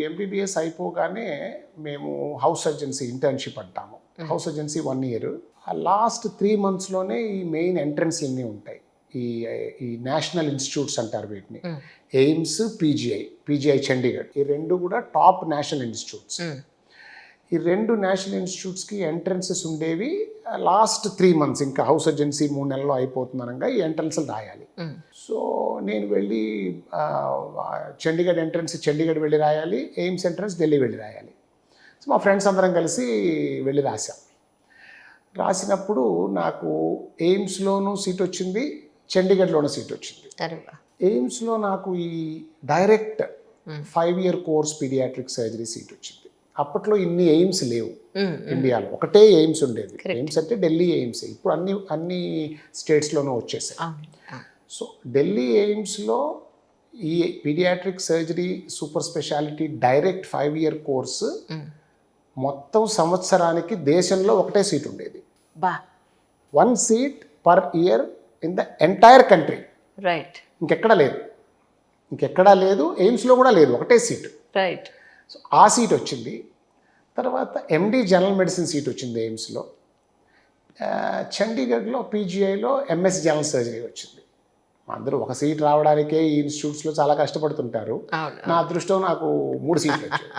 MBBS అయిపోగానే మేము house surgeoncy internship అంటాము. House surgeoncy 1 year. ఆ లాస్ట్ 3 monthsలోనే ఈ మెయిన్ ఎంట్రన్స్ అన్నీ ఉంటాయి. ఈ నేషనల్ ఇన్స్టిట్యూట్స్ అంటారు వీటిని. ఎయిమ్స్, పీజీఐ చండీగఢ్, ఈ 2 కూడా టాప్ నేషనల్ ఇన్స్టిట్యూట్స్. ఈ 2 నేషనల్ ఇన్స్టిట్యూట్స్కి ఎంట్రన్సెస్ ఉండేవి లాస్ట్ 3 months. ఇంకా హౌస్ సర్జన్సీ 3 నెలల్లో అయిపోతుందనగా ఈ ఎంట్రన్స్లు రాయాలి. సో నేను వెళ్ళి చండీగఢ్ ఎంట్రన్స్ చండీగఢ్ వెళ్ళి రాయాలి, ఎయిమ్స్ ఎంట్రన్స్ ఢిల్లీ వెళ్ళి రాయాలి. సో మా ఫ్రెండ్స్ అందరం కలిసి వెళ్ళి రాసినప్పుడు నాకు ఎయిమ్స్లోనూ సీట్ వచ్చింది, చండీగఢ్లోనూ సీట్ వచ్చింది. ఎయిమ్స్లో నాకు ఈ direct 5 year course paediatric surgery seat వచ్చింది. అప్పట్లో ఇన్ని ఎయిమ్స్ లేవు ఇండియాలో, ఒకటే ఎయిమ్స్ ఉండేది. ఎయిమ్స్ అంటే ఢిల్లీ ఎయిమ్స్. ఇప్పుడు అన్ని స్టేట్స్లోనూ వచ్చేసాయి. సో ఢిల్లీ ఎయిమ్స్లో ఈ paediatric surgery super speciality direct 5 year course మొత్తం సంవత్సరానికి దేశంలో ఒకటే సీట్ ఉండేది. 1 seat per year in the entire country. Right. ఇంకెక్కడా లేదు, ఎయిమ్స్లో కూడా లేదు, ఒకటే సీటు. రైట్. సో ఆ సీట్ వచ్చింది. తర్వాత ఎండి జనరల్ మెడిసిన్ సీట్ వచ్చింది ఎయిమ్స్లో. చండీగఢ్లో పీజీఐలో ఎంఎస్ జనరల్ సర్జరీ వచ్చింది. అందరూ ఒక సీట్ రావడానికే ఈ ఇన్స్టిట్యూట్స్లో చాలా కష్టపడుతుంటారు. నా అదృష్టం నాకు 3 సీట్లు వచ్చాయి.